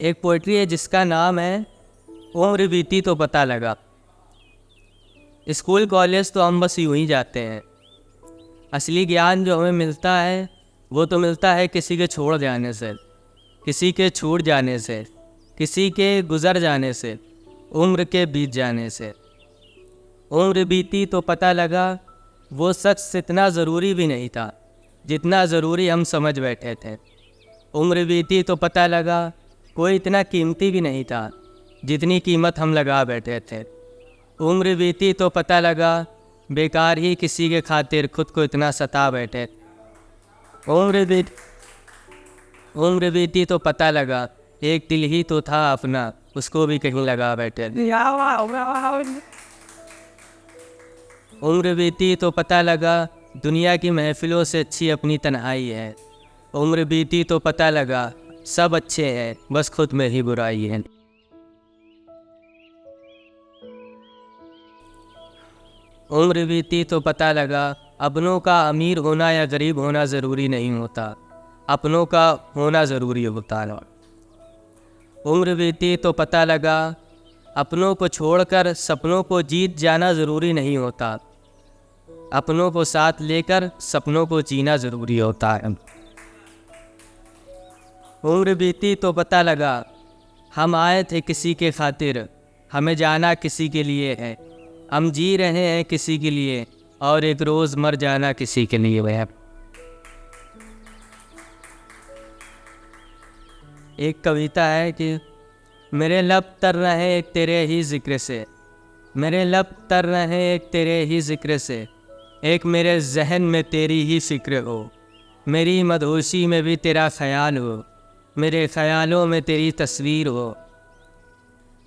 एक पोइट्री है जिसका नाम है उम्र बीती तो पता लगा। स्कूल कॉलेज तो हम बस यूं ही जाते हैं। असली ज्ञान जो हमें मिलता है वो तो मिलता है किसी के छोड़ जाने से, किसी के छूट जाने से, किसी के गुज़र जाने से, उम्र के बीत जाने से। उम्र बीती तो पता लगा वो शख्स इतना ज़रूरी भी नहीं था जितना ज़रूरी हम समझ बैठे थे। उम्र बीती तो पता लगा कोई इतना कीमती भी नहीं था जितनी कीमत हम लगा बैठे थे। उम्र बीती तो पता लगा बेकार ही किसी के खातिर खुद को इतना सता बैठे। उम्र बीती तो पता लगा एक दिल ही तो था अपना, उसको भी कहीं लगा बैठे। उम्र बीती तो पता लगा दुनिया की महफिलों से अच्छी अपनी तन्हाई है। उम्र बीती तो पता लगा सब अच्छे हैं बस खुद में ही बुराई है। उम्र बीती तो पता लगा अपनों का अमीर होना या गरीब होना ज़रूरी नहीं होता, अपनों का होना ज़रूरी होता है। उम्र बीती तो पता लगा अपनों को छोड़कर सपनों को जीत जाना ज़रूरी नहीं होता, अपनों को साथ लेकर सपनों को जीना ज़रूरी होता है। उम्र बीती तो पता लगा हम आए थे किसी के खातिर, हमें जाना किसी के लिए है। हम जी रहे हैं किसी के लिए और एक रोज़ मर जाना किसी के लिए है। एक कविता है कि मेरे लब तर रहे एक तेरे ही ज़िक्र से, मेरे लब तर रहे एक तेरे ही ज़िक्र से, एक मेरे जहन में तेरी ही फ़िक्र हो, मेरी मदहोशी में भी तेरा ख़याल हो, मेरे ख़यालों में तेरी तस्वीर हो,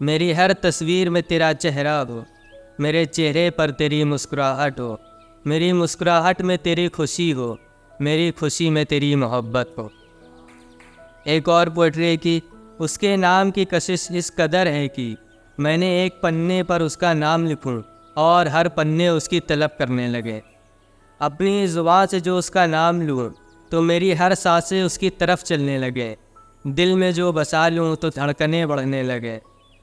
मेरी हर तस्वीर में तेरा चेहरा हो, मेरे चेहरे पर तेरी मुस्कुराहट हो, मेरी मुस्कुराहट में तेरी खुशी हो, मेरी खुशी में तेरी मोहब्बत हो। एक और पोइट्री की उसके नाम की कशिश इस कदर है कि मैंने एक पन्ने पर उसका नाम लिखूं और हर पन्ने उसकी तलब करने लगे। अपनी ज़ुबान से जो उसका नाम लूँ तो मेरी हर सांसें उसकी तरफ चलने लगे। दिल में जो बसा लूँ तो धड़कनें बढ़ने लगे,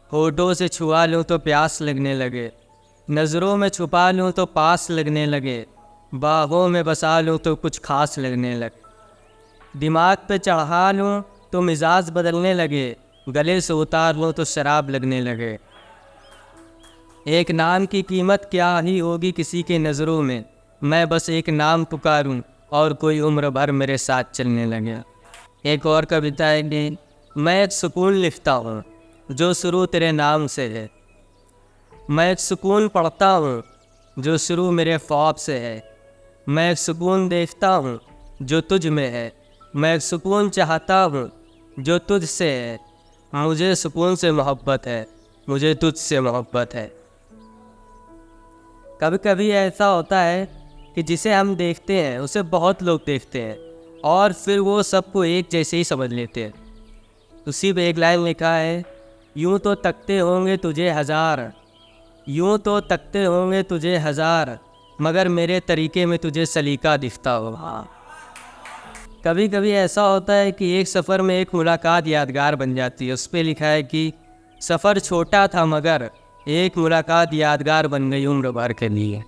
होठों से छुआ लूँ तो प्यास लगने लगे, नज़रों में छुपा लूँ तो पास लगने लगे, बाहों में बसा लूँ तो कुछ खास लगने लगे, दिमाग पे चढ़ा लूँ तो मिजाज बदलने लगे, गले से उतार लूँ तो शराब लगने लगे। एक नाम की कीमत क्या ही होगी किसी के नज़रों में, मैं बस एक नाम पुकारूं और कोई उम्र भर मेरे साथ चलने लगे। एक और कविता है कि मैं एक सुकून लिखता हूँ जो शुरू तेरे नाम से है, मैं एक सुकून पढ़ता हूँ जो शुरू मेरे ख्वाब से है, मैं एक सुकून देखता हूँ जो तुझ में है, मैं एक सुकून चाहता हूँ जो तुझ से है, मुझे सुकून से मोहब्बत है, मुझे तुझ से मोहब्बत है। कभी कभी ऐसा होता है कि जिसे हम देखते हैं उसे बहुत लोग देखते हैं और फिर वो सबको एक जैसे ही समझ लेते हैं। उसी पे एक लाइन लिखा है, यूं तो तकते होंगे तुझे हज़ार, यूं तो तकते होंगे तुझे हज़ार, मगर मेरे तरीके में तुझे सलीका दिखता होगा। कभी कभी ऐसा होता है कि एक सफ़र में एक मुलाकात यादगार बन जाती है। उस पर लिखा है कि सफ़र छोटा था मगर एक मुलाकात यादगार बन गई उम्र भर के लिए।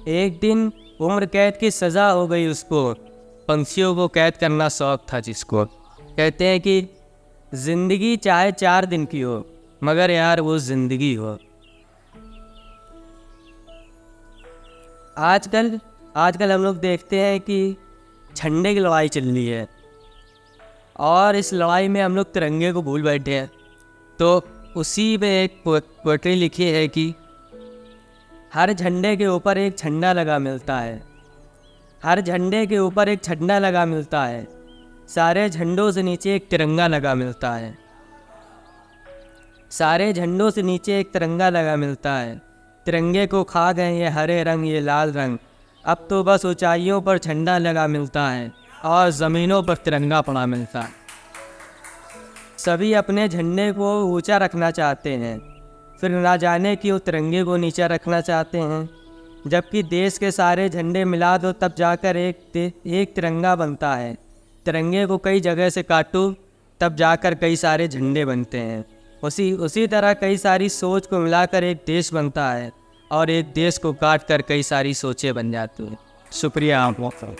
एक दिन उम्र कैद की सज़ा हो गई उसको, पंछियों को कैद करना शौक़ था जिसको। कहते हैं कि ज़िंदगी चाहे 4 दिन की हो मगर यार वो ज़िंदगी हो। आजकल हम लोग देखते हैं कि झंडे की लड़ाई चल रही है और इस लड़ाई में हम लोग तिरंगे को भूल बैठे हैं। तो उसी में एक पोएट्री लिखी है कि हर झंडे के ऊपर एक झंडा लगा मिलता है, हर झंडे के ऊपर एक झंडा लगा मिलता है, सारे झंडों से नीचे एक तिरंगा लगा मिलता है, सारे झंडों से नीचे एक तिरंगा लगा मिलता है। तिरंगे को खा गए ये हरे रंग ये लाल रंग, अब तो बस ऊंचाइयों पर झंडा लगा मिलता है और ज़मीनों पर तिरंगा पड़ा मिलता है। सभी अपने झंडे को ऊंचा रखना चाहते हैं, फिर ना जाने क्यों तिरंगे को नीचा रखना चाहते हैं। जबकि देश के सारे झंडे मिला दो तब जाकर एक तिरंगा बनता है। तिरंगे को कई जगह से काटो तब जाकर कई सारे झंडे बनते हैं। उसी तरह कई सारी सोच को मिलाकर एक देश बनता है और एक देश को काट कर कई सारी सोचें बन जाती हैं। शुक्रिया आप।